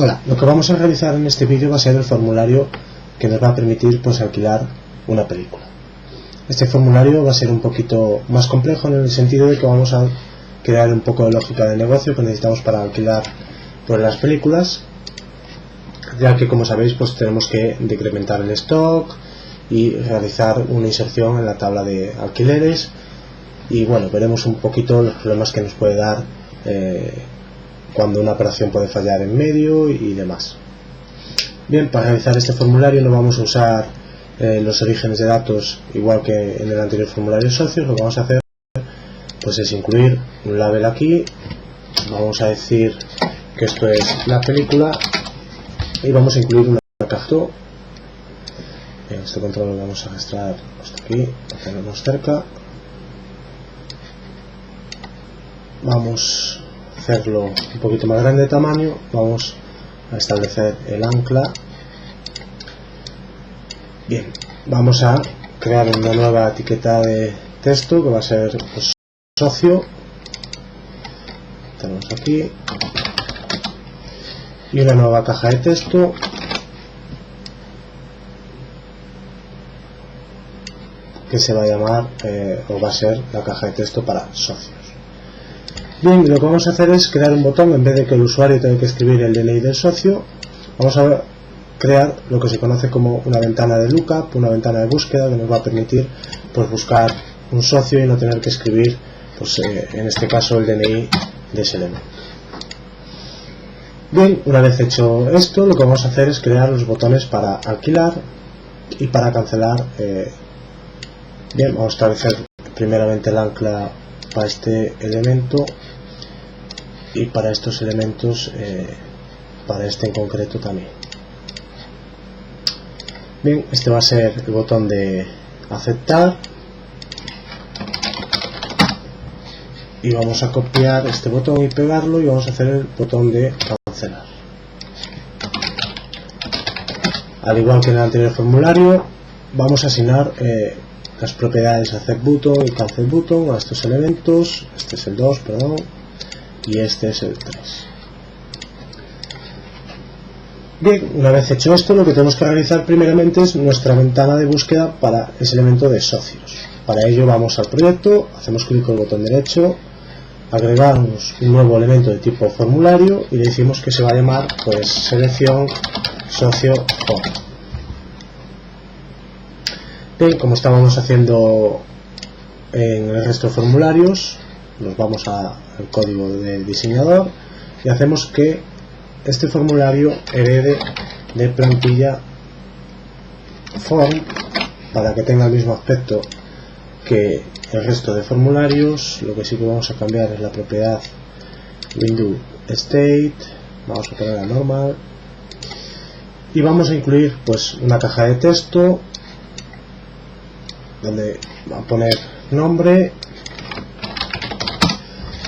Hola, lo que vamos a realizar en este vídeo va a ser el formulario que nos va a permitir alquilar una película. Este formulario va a ser un poquito más complejo en el sentido de que vamos a crear un poco de lógica de negocio que necesitamos para alquilar las películas, ya que, como sabéis, tenemos que decrementar el stock y realizar una inserción en la tabla de alquileres, y bueno, veremos un poquito los problemas que nos puede dar cuando una operación puede fallar en medio y demás. Bien, para realizar este formulario no vamos a usar los orígenes de datos igual que en el anterior formulario de socios. Lo que vamos a hacer es incluir un label aquí. Vamos a decir que esto es la película y vamos a incluir una caja. Este control lo vamos a registrar hasta aquí, lo tenemos cerca. Vamos a hacerlo un poquito más grande de tamaño. Vamos a establecer el ancla. Bien, vamos a crear una nueva etiqueta de texto que va a ser socio. Tenemos aquí, y una nueva caja de texto que se va a llamar o va a ser la caja de texto para socios. Bien, lo que vamos a hacer es crear un botón. En vez de que el usuario tenga que escribir el DNI del socio, vamos a crear lo que se conoce como una ventana de lookup, una ventana de búsqueda que nos va a permitir buscar un socio y no tener que escribir en este caso el DNI de ese elemento. Bien, una vez hecho esto, lo que vamos a hacer es crear los botones para alquilar y para cancelar. Bien, vamos a establecer primeramente el ancla para este elemento y para estos elementos, para este en concreto también. Bien, este va a ser el botón de aceptar y vamos a copiar este botón y pegarlo, y vamos a hacer el botón de cancelar. Al igual que en el anterior formulario, vamos a asignar las propiedades accept button y cancel button a estos elementos. Este es el 2, perdón, y este es el 3. Bien, una vez hecho esto, lo que tenemos que realizar primeramente es nuestra ventana de búsqueda para ese elemento de socios. Para ello vamos al proyecto, hacemos clic con el botón derecho, agregamos un nuevo elemento de tipo formulario y le decimos que se va a llamar selección socio form. Bien, como estábamos haciendo en el resto de formularios, nos vamos al código del diseñador y hacemos que este formulario herede de plantilla form para que tenga el mismo aspecto que el resto de formularios. Lo que sí que vamos a cambiar es la propiedad window state, vamos a poner a normal, y vamos a incluir una caja de texto donde va a poner nombre.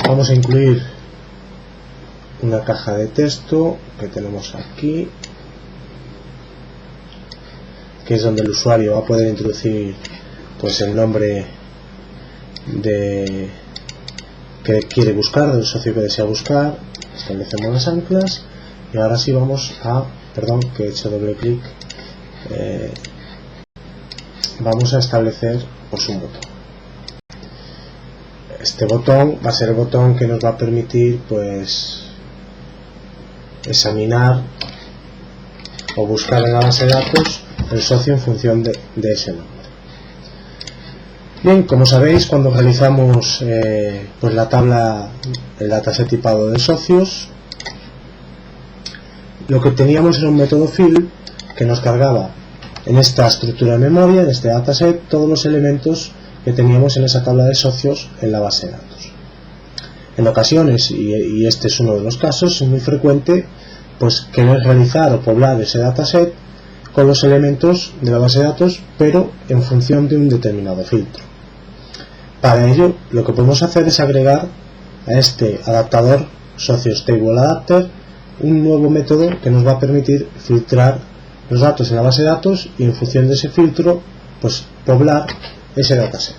Vamos a incluir una caja de texto que tenemos aquí, que es donde el usuario va a poder introducir el nombre que quiere buscar, del socio que desea buscar. Establecemos las anclas y ahora sí vamos a, perdón que he hecho doble clic, vamos a establecer un botón. Este botón va a ser el botón que nos va a permitir examinar o buscar en la base de datos el socio en función de ese nombre. Bien, como sabéis, cuando realizamos la tabla, el dataset tipado de socios, lo que teníamos era un método fill que nos cargaba en esta estructura de memoria, en este dataset, todos los elementos que teníamos en esa tabla de socios en la base de datos. En ocasiones, y este es uno de los casos, es muy frecuente querer realizar o poblar ese dataset con los elementos de la base de datos, pero en función de un determinado filtro. Para ello, lo que podemos hacer es agregar a este adaptador socios table adapter un nuevo método que nos va a permitir filtrar los datos en la base de datos y en función de ese filtro poblar ese dataset.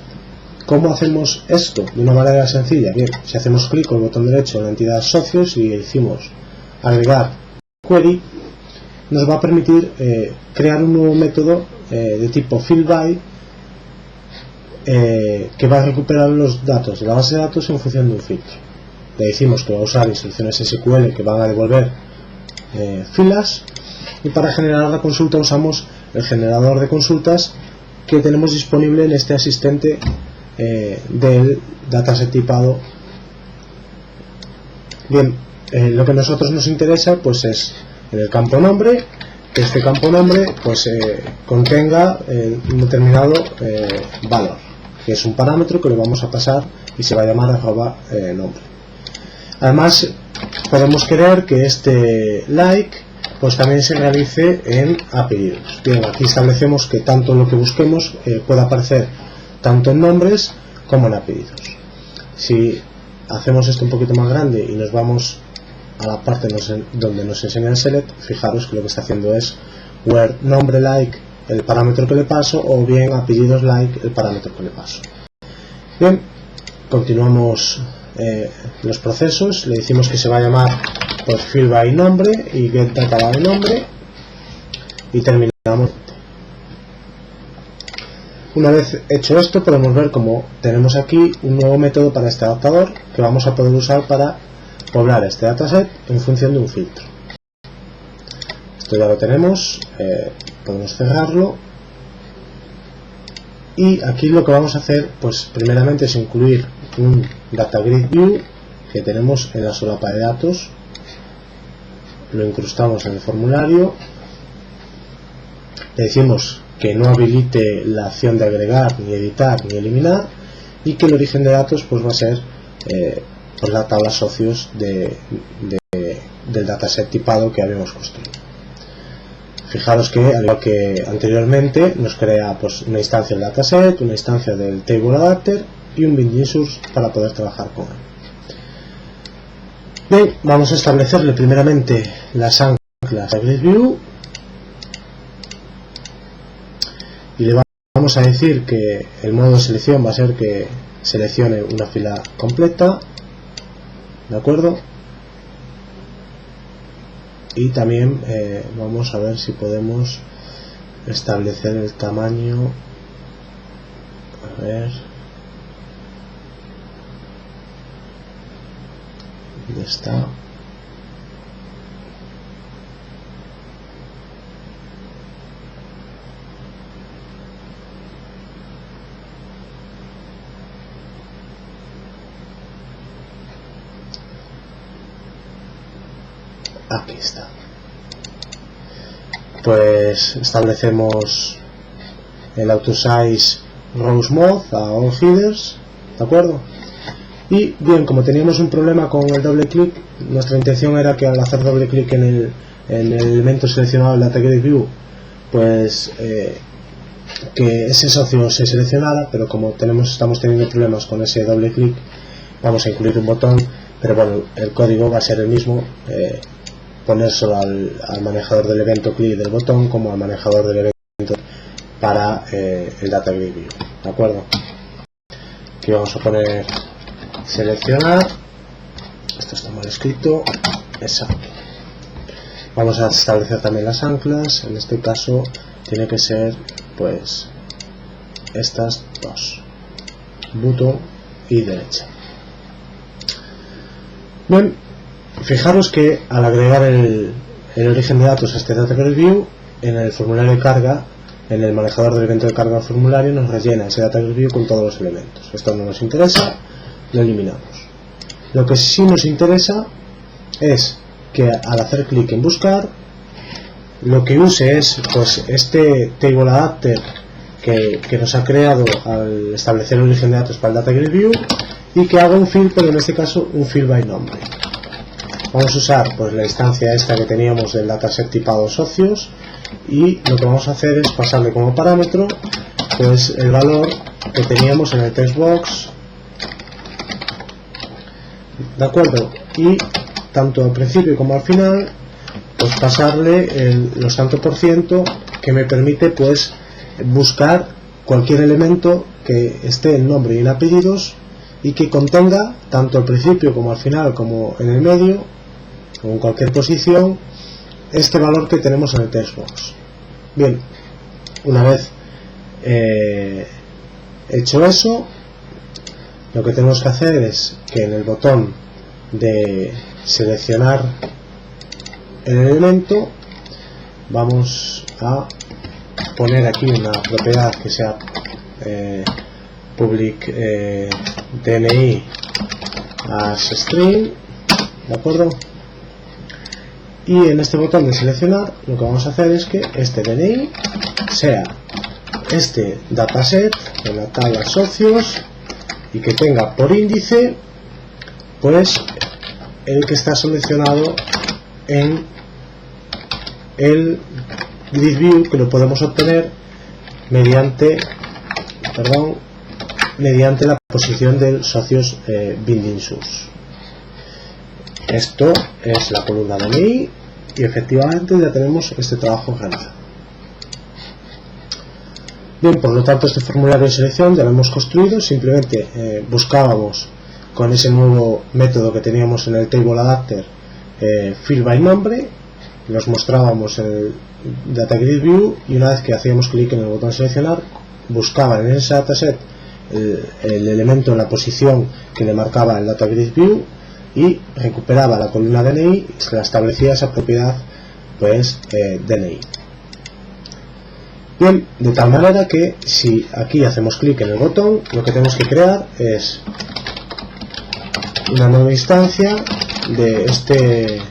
¿Cómo hacemos esto? De una manera sencilla. Bien, si hacemos clic con el botón derecho en la entidad socios y decimos agregar query nos va a permitir crear un nuevo método de tipo fieldBy que va a recuperar los datos de la base de datos en función de un filtro. Le decimos que va a usar instrucciones SQL que van a devolver filas, y para generar la consulta usamos el generador de consultas que tenemos disponible en este asistente del dataset tipado. Bien, lo que a nosotros nos interesa pues es en el campo nombre, que este campo nombre pues contenga un determinado valor, que es un parámetro que le vamos a pasar y se va a llamar @nombre. Además podemos querer que este like pues también se realice en apellidos. Bien, aquí establecemos que tanto lo que busquemos pueda aparecer tanto en nombres como en apellidos. Si hacemos esto un poquito más grande y nos vamos a la parte donde nos enseña el select, fijaros que lo que está haciendo es where nombre like el parámetro que le paso, o bien apellidos like el parámetro que le paso. Bien, continuamos los procesos. Le decimos que se va a llamar pues field by nombre y get data by nombre, y terminamos. Una vez hecho esto, podemos ver como tenemos aquí un nuevo método para este adaptador que vamos a poder usar para poblar este dataset en función de un filtro. Esto ya lo tenemos, podemos cerrarlo, y aquí lo que vamos a hacer pues primeramente es incluir un data grid view que tenemos en la solapa de datos. Lo incrustamos en el formulario, le decimos que no habilite la acción de agregar, ni editar, ni eliminar, y que el origen de datos pues va a ser pues la tabla socios del dataset tipado que habíamos construido. Fijaros que al igual que anteriormente nos crea pues una instancia del dataset, una instancia del table adapter y un binding source para poder trabajar con él. Bien, vamos a establecerle primeramente las anclas de GridView y le vamos a decir que el modo de selección va a ser que seleccione una fila completa, ¿de acuerdo? Y también vamos a ver si podemos establecer el tamaño. A ver, ¿dónde está? Aquí está. Pues establecemos el autosize rows mode a all headers, ¿de acuerdo? Y bien, como teníamos un problema con el doble clic, nuestra intención era que al hacer doble clic en el elemento seleccionado del data grid view, pues que ese socio se seleccionara, pero como estamos teniendo problemas con ese doble clic, vamos a incluir un botón, pero bueno, el código va a ser el mismo. Ponérselo al manejador del evento click del botón como al manejador del evento para el data grid view, ¿de acuerdo? Aquí vamos a poner seleccionar, esto está mal escrito, exacto. Vamos a establecer también las anclas, en este caso tiene que ser pues estas dos, botón y derecha. Bien, fijaros que al agregar el origen de datos a este data grid view, en el formulario de carga, en el manejador del evento de carga del formulario, nos rellena ese data grid view con todos los elementos. Esto no nos interesa, lo eliminamos. Lo que sí nos interesa es que al hacer clic en buscar, lo que use es pues este table adapter que nos ha creado al establecer el origen de datos para el data grid view, y que haga un field, pero en este caso un field by nombre. Vamos a usar pues la instancia esta que teníamos del dataset tipado socios, y lo que vamos a hacer es pasarle como parámetro pues el valor que teníamos en el text box, ¿de acuerdo? Y tanto al principio como al final pues pasarle los tanto por ciento que me permite pues buscar cualquier elemento que esté en nombre y en apellidos y que contenga tanto al principio como al final como en el medio o en cualquier posición este valor que tenemos en el textbox. Bien, una vez hecho eso, lo que tenemos que hacer es que en el botón de seleccionar el elemento vamos a poner aquí una propiedad que sea public DNI as string, ¿de acuerdo? Y en este botón de seleccionar lo que vamos a hacer es que este DNI sea este dataset en la tabla socios y que tenga por índice pues el que está seleccionado en el grid view, que lo podemos obtener mediante la posición del socios binding source. Esto es la columna DNI y efectivamente ya tenemos este trabajo realizado. Bien, por lo tanto este formulario de selección ya lo hemos construido. Simplemente buscábamos con ese nuevo método que teníamos en el table adapter field by nombre, los mostrábamos en el data grid view y una vez que hacíamos clic en el botón seleccionar buscaba en ese dataset el elemento en la posición que le marcaba el data grid view y recuperaba la columna DNI y se la establecía esa propiedad pues DNI. Bien, de tal manera que si aquí hacemos clic en el botón, lo que tenemos que crear es una nueva instancia de este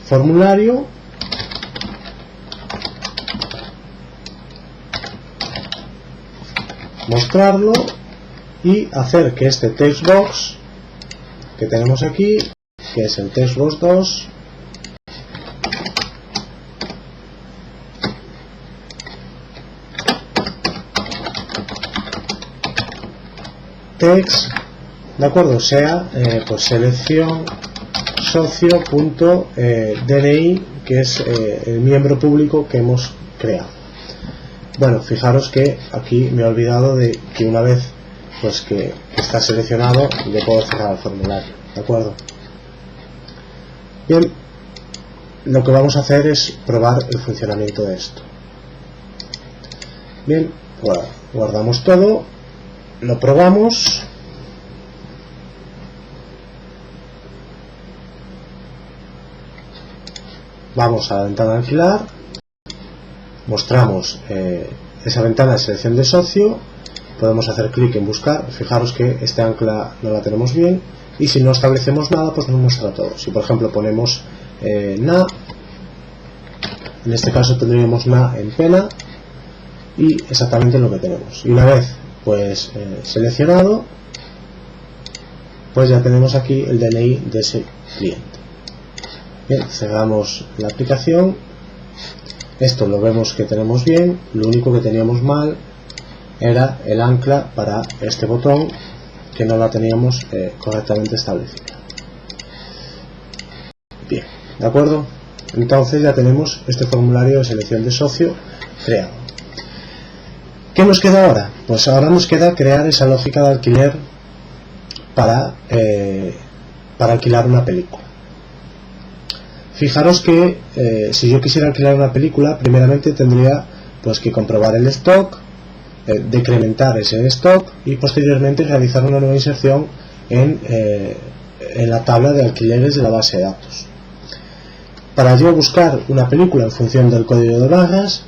formulario mostrarlo y hacer que este textbox que tenemos aquí, que es el textbox 2, text, de acuerdo, sea pues selección socio.dni, que es el miembro público que hemos creado. Bueno, fijaros que aquí me he olvidado de que una vez pues que está seleccionado yo puedo cerrar el formulario, ¿de acuerdo? Bien, lo que vamos a hacer es probar el funcionamiento de esto. Bien, guardamos todo, lo probamos. Vamos a la ventana de alquilar, mostramos esa ventana de selección de socio, podemos hacer clic en buscar. Fijaros que este ancla no la tenemos bien y si no establecemos nada pues nos muestra todo. Si por ejemplo ponemos na, en este caso tendríamos na en pena y exactamente lo que tenemos. Y una vez pues seleccionado, pues ya tenemos aquí el DNI de ese cliente. Bien, cerramos la aplicación. Esto lo vemos que tenemos bien. Lo único que teníamos mal era el ancla para este botón, que no la teníamos correctamente establecida. Bien, ¿de acuerdo? Entonces ya tenemos este formulario de selección de socio creado. ¿Qué nos queda ahora? Pues ahora nos queda crear esa lógica de alquiler para alquilar una película. Fijaros que si yo quisiera alquilar una película, primeramente tendría pues que comprobar el stock, decrementar ese stock y posteriormente realizar una nueva inserción en la tabla de alquileres de la base de datos. Para yo buscar una película en función del código de barras,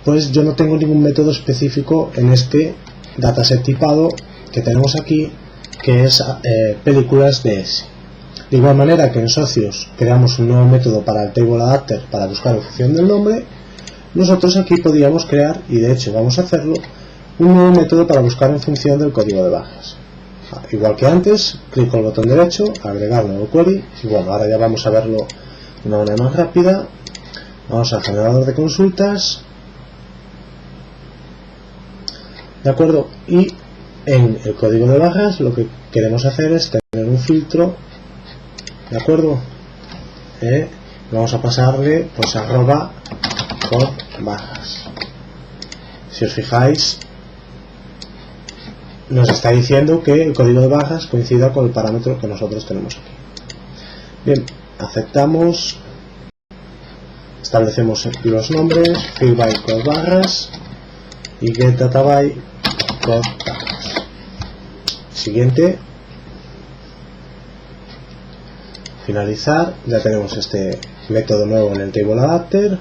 pues yo no tengo ningún método específico en este dataset tipado que tenemos aquí, que es películas DS. De igual manera que en socios creamos un nuevo método para el table adapter para buscar en función del nombre, nosotros aquí podríamos crear, y de hecho vamos a hacerlo, un nuevo método para buscar en función del código de barras. Igual que antes, clic con el botón derecho, agregar nuevo query, y bueno, ahora ya vamos a verlo de una manera más rápida. Vamos al generador de consultas, ¿de acuerdo? Y en el código de barras lo que queremos hacer es tener un filtro, ¿de acuerdo? Vamos a pasarle pues arroba con barras. Si os fijáis, nos está diciendo que el código de barras coincida con el parámetro que nosotros tenemos aquí. Bien, aceptamos, establecemos los nombres, fill by code barras y get data by code barras. Siguiente, finalizar. Ya tenemos este método nuevo en el table adapter,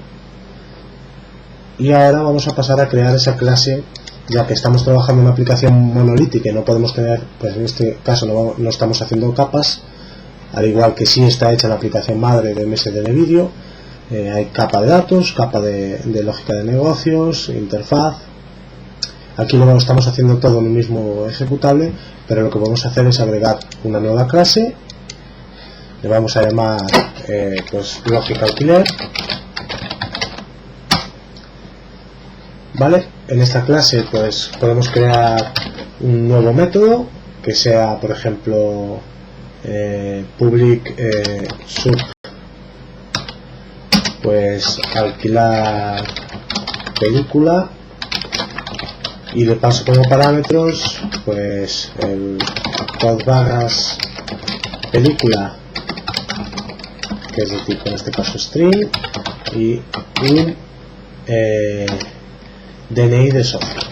y ahora vamos a pasar a crear esa clase, ya que estamos trabajando en una aplicación monolítica y no podemos tener, pues en este caso no estamos haciendo capas, al igual que sí está hecha la aplicación madre de MSDN Video. Hay capa de datos, capa de lógica de negocios, interfaz. Aquí lo estamos haciendo todo en un mismo ejecutable, pero lo que vamos a hacer es agregar una nueva clase. Le vamos a llamar pues LogicAlquiler. Vale, en esta clase pues podemos crear un nuevo método que sea, por ejemplo, public sub, pues alquilar película, y le paso como parámetros pues el code barras película, que es de tipo en este caso string, y un DNI de software.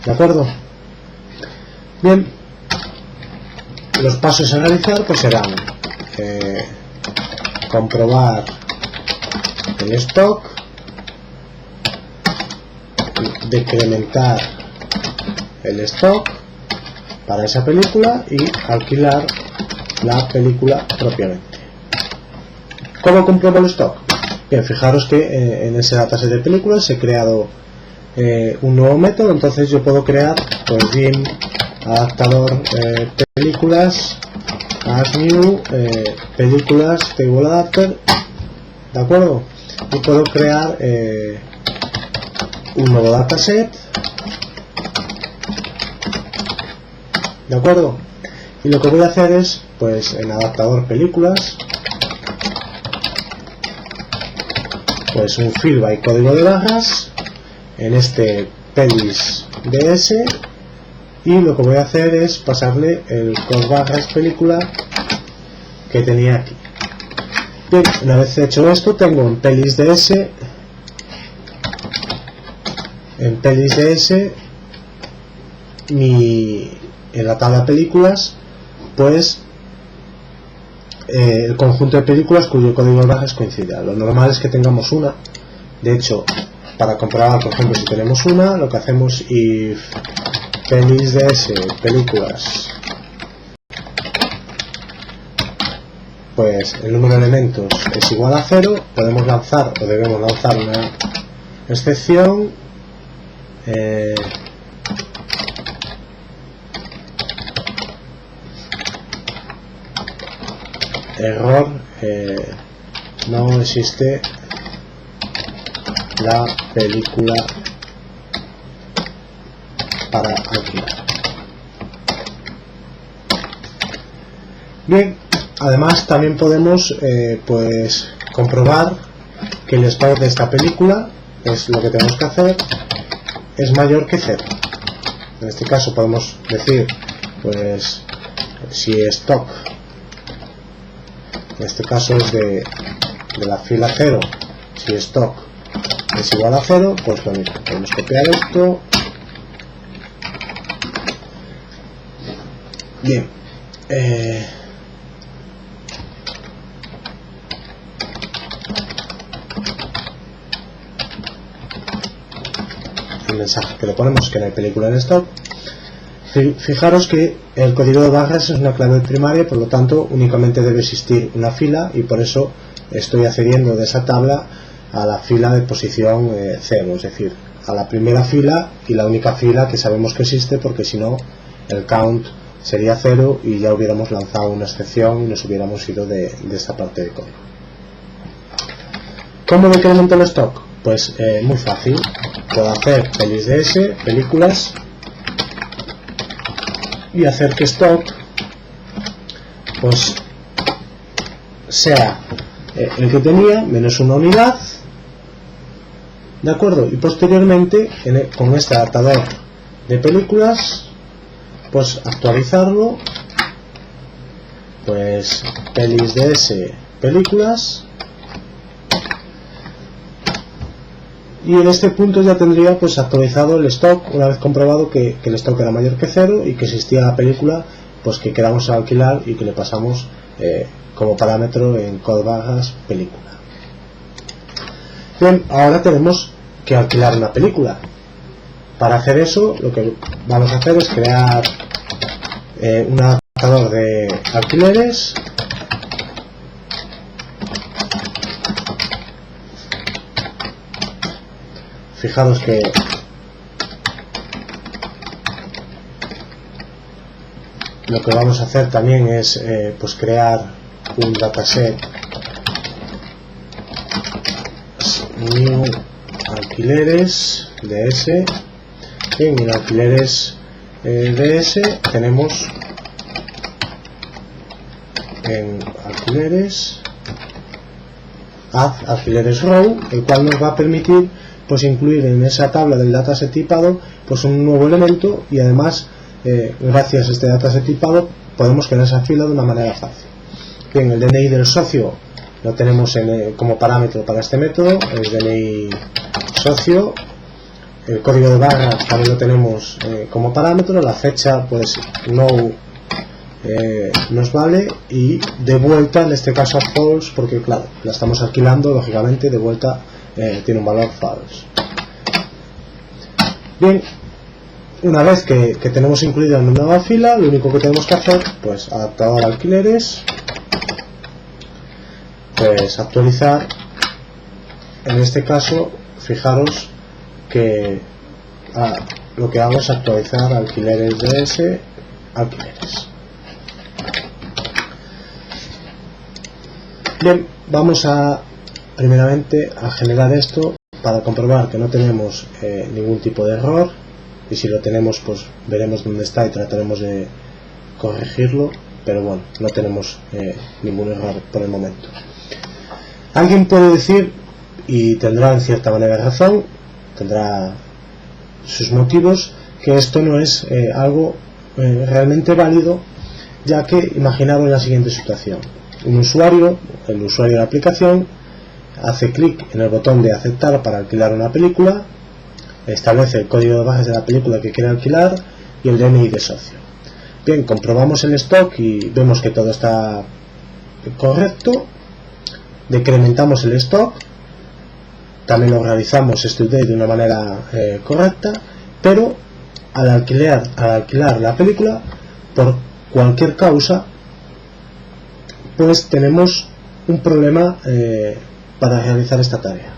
¿De acuerdo? Bien, los pasos a realizar pues serán comprobar el stock, decrementar el stock para esa película y alquilar la película propiamente. ¿Cómo compruebo el stock? Bien, fijaros que en ese dataset de películas he creado un nuevo método. Entonces yo puedo crear pues bin adaptador películas add new películas table adapter, ¿de acuerdo? Y puedo crear un nuevo dataset, ¿de acuerdo? Y lo que voy a hacer es, pues en adaptador películas, pues un fill by código de barras en este pelis ds, y lo que voy a hacer es pasarle el code barras película que tenía aquí. Bien, una vez hecho esto, tengo en pelis ds en la tabla películas pues el conjunto de películas cuyo código de barras coincida. Lo normal es que tengamos una. De hecho, para comprobar, por ejemplo, si tenemos una, lo que hacemos if pelis ds películas, pues el número de elementos es igual a 0, podemos lanzar o debemos lanzar una excepción error, no existe la película para alquilar. Bien, además también podemos pues comprobar que el stock de esta película, es lo que tenemos que hacer, es mayor que 0. En este caso podemos decir pues si stock, en este caso es de la fila 0, si stock es igual a 0, pues lo mismo, podemos copiar esto. Bien, el mensaje que le ponemos que no hay película en stock. Fijaros que el código de barras es una clave primaria, por lo tanto únicamente debe existir una fila, y por eso estoy accediendo de esa tabla a la fila de posición 0, es decir, a la primera fila y la única fila que sabemos que existe, porque si no el count sería 0 y ya hubiéramos lanzado una excepción y nos hubiéramos ido de esta parte de código. ¿Cómo decremento el stock? Pues muy fácil, puedo hacer pelis ds películas y hacer que stock pues sea el que tenía menos una unidad, ¿de acuerdo? Y posteriormente con este adaptador de películas pues actualizarlo, pues pelis DS, películas, y en este punto ya tendría pues actualizado el stock, una vez comprobado que el stock era mayor que 0 y que existía la película pues que queramos alquilar y que le pasamos como parámetro en code-barras película. Bien, ahora tenemos que alquilar una película. Para hacer eso, lo que vamos a hacer es crear un adaptador de alquileres, fijaros que lo que vamos a hacer también es pues crear un dataset new alquileres ds. Bien, en alquileres ds tenemos en alquileres add alquileres row, el cual nos va a permitir pues incluir en esa tabla del dataset tipado pues un nuevo elemento, y además gracias a este dataset tipado podemos crear esa fila de una manera fácil. Bien, el DNI del socio lo tenemos como parámetro para este método, el DNI socio. El código de barra también lo tenemos como parámetro. La fecha pues no nos vale, y de vuelta en este caso false, porque claro, la estamos alquilando, lógicamente de vuelta tiene un valor false. Bien, una vez que tenemos incluida en una nueva fila, lo único que tenemos que hacer pues adaptador alquileres, pues actualizar. En este caso fijaros que lo que hago es actualizar alquileres ds alquileres. Bien, vamos primeramente a generar esto para comprobar que no tenemos ningún tipo de error, y si lo tenemos pues veremos dónde está y trataremos de corregirlo, pero bueno, no tenemos ningún error por el momento. Alguien puede decir, y tendrá en cierta manera razón, tendrá sus motivos, que esto no es algo realmente válido, ya que imaginaros la siguiente situación: un usuario, el usuario de la aplicación, hace clic en el botón de aceptar para alquilar una película, establece el código de barras de la película que quiere alquilar y el DNI de socio. Bien, comprobamos el stock y vemos que todo está correcto, decrementamos el stock, también lo realizamos este update de una manera correcta, pero al alquilar la película, por cualquier causa, pues tenemos un problema para realizar esta tarea.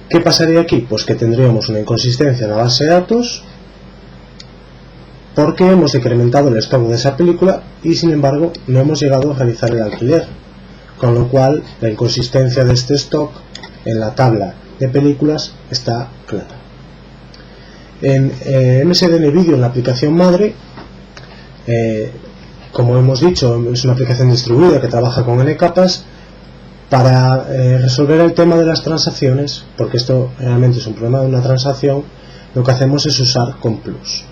¿Qué pasaría aquí? Pues que tendríamos una inconsistencia en la base de datos, porque hemos decrementado el stock de esa película y sin embargo no hemos llegado a realizar el alquiler, con lo cual la inconsistencia de este stock en la tabla de películas está clara. En MSDN Video, en la aplicación madre, como hemos dicho, es una aplicación distribuida que trabaja con N capas. Para resolver el tema de las transacciones, porque esto realmente es un problema de una transacción, lo que hacemos es usar COMPLUS.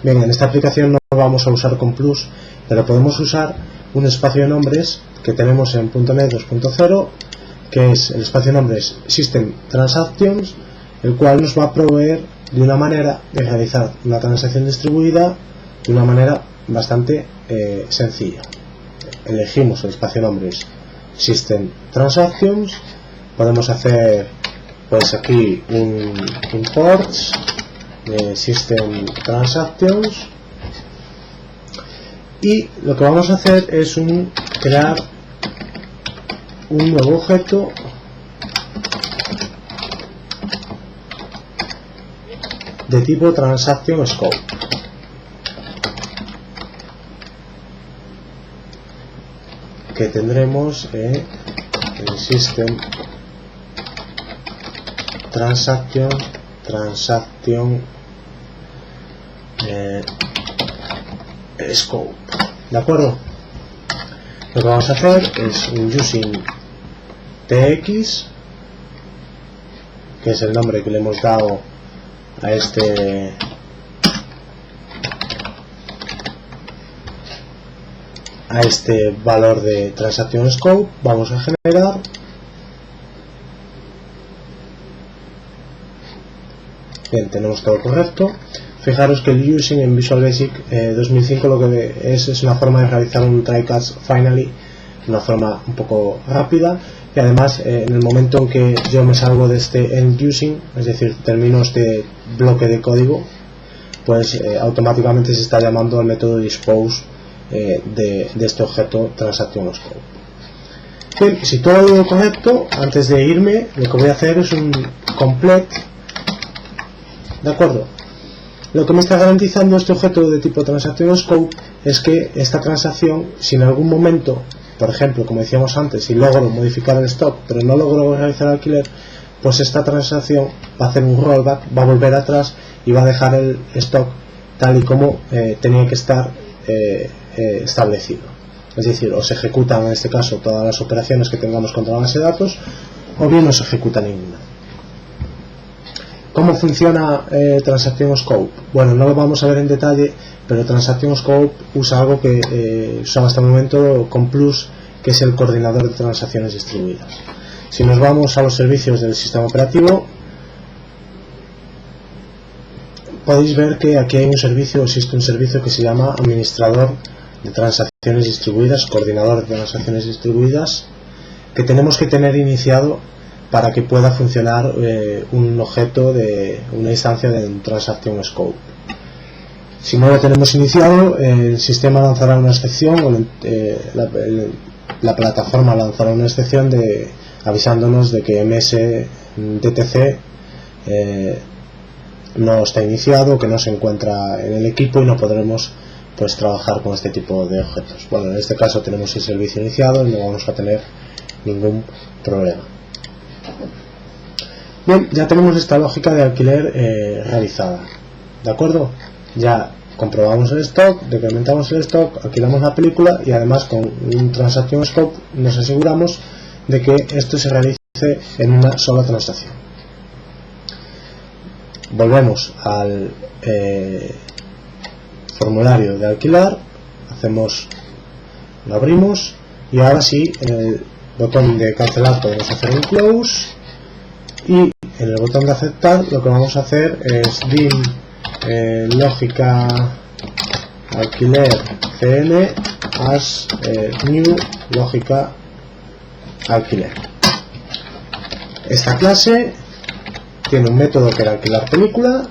Bien, en esta aplicación no vamos a usar COMPLUS, pero podemos usar un espacio de nombres que tenemos en .NET 2.0, que es el espacio de nombres System Transactions, el cual nos va a proveer de una manera de realizar una transacción distribuida de una manera bastante sencilla. Elegimos el espacio de nombres System Transactions, podemos hacer pues aquí un import de System Transactions, y lo que vamos a hacer es crear un nuevo objeto de tipo Transaction Scope, que tendremos en System Transaction Scope. ¿De acuerdo? Lo que vamos a hacer es un using tx, que es el nombre que le hemos dado a a este valor de Transaction Scope, vamos a generar. Bien, tenemos todo correcto. Fijaros que el using en Visual Basic 2005 lo que es una forma de realizar un try catch finally, una forma un poco rápida, y además en el momento en que yo me salgo de este end using, es decir, termino este bloque de código, pues automáticamente se está llamando al método dispose de este objeto Transaction Scope. Bien, si todo ha ido correcto, antes de irme lo que voy a hacer es un complete, ¿de acuerdo? Lo que me está garantizando este objeto de tipo Transaction Scope es que esta transacción, si en algún momento, por ejemplo, como decíamos antes, si logro modificar el stock pero no logro realizar el alquiler, pues esta transacción va a hacer un rollback, va a volver atrás y va a dejar el stock tal y como tenía que estar establecido. Es decir, o se ejecutan en este caso todas las operaciones que tengamos contra la base de datos, o bien no se ejecuta ninguna. ¿Cómo funciona Transaction Scope? Bueno, no lo vamos a ver en detalle, pero Transaction Scope usa algo que usaba hasta el momento Complus, que es el coordinador de transacciones distribuidas. Si nos vamos a los servicios del sistema operativo, podéis ver que aquí hay un servicio, existe un servicio que se llama Administrador de Transacciones Distribuidas, Coordinador de Transacciones Distribuidas, que tenemos que tener iniciado para que pueda funcionar un objeto de una instancia de Transaction Scope. Si no lo tenemos iniciado, el sistema lanzará una excepción, o la plataforma lanzará una excepción avisándonos de que MSDTC no está iniciado, que no se encuentra en el equipo y no podremos pues trabajar con este tipo de objetos. Bueno, en este caso tenemos el servicio iniciado y no vamos a tener ningún problema. Bien, ya tenemos esta lógica de alquiler realizada, ¿de acuerdo? Ya comprobamos el stock, decrementamos el stock, alquilamos la película y además con un Transaction Scope nos aseguramos de que esto se realice en una sola transacción. Volvemos al formulario de alquilar, lo abrimos y ahora sí en el botón de cancelar podemos hacer un close y en el botón de aceptar lo que vamos a hacer es dim lógica alquiler cl as new lógica alquiler. Esta clase tiene un método que era alquilar película,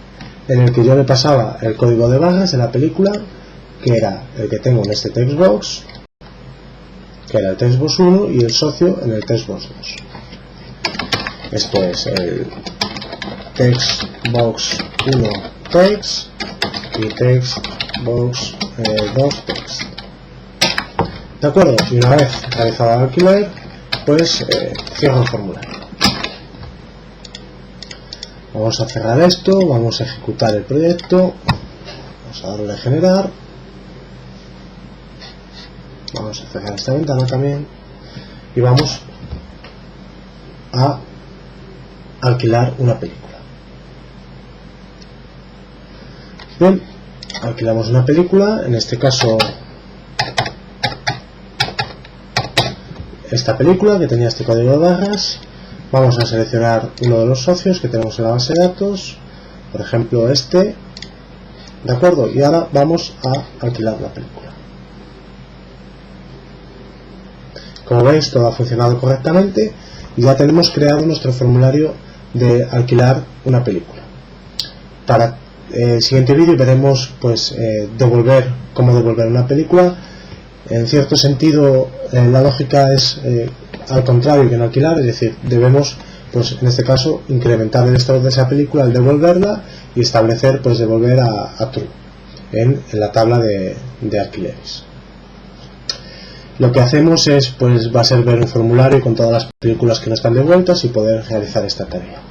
en el que yo le pasaba el código de barras de la película, que era el que tengo en este textbox, que era el textbox 1, y el socio en el textbox 2. Esto es el textbox 1 text y textbox 2 text. ¿De acuerdo? Y una vez realizado el alquiler, pues cierro el formulario. Vamos a cerrar esto, vamos a ejecutar el proyecto, vamos a darle a generar, vamos a cerrar esta ventana también y vamos a alquilar una película. Bien, alquilamos una película, en este caso esta película que tenía este código de barras. Vamos a seleccionar uno de los socios que tenemos en la base de datos, por ejemplo este, ¿de acuerdo? Y ahora vamos a alquilar la película. Como veis, todo ha funcionado correctamente y ya tenemos creado nuestro formulario de alquilar una película. Para el siguiente vídeo veremos pues cómo devolver una película. En cierto sentido la lógica es al contrario que en alquilar, es decir, debemos pues en este caso incrementar el stock de esa película al devolverla y establecer pues devolver a true en la tabla de alquileres. Lo que hacemos es pues va a ser ver un formulario con todas las películas que no están devueltas y poder realizar esta tarea.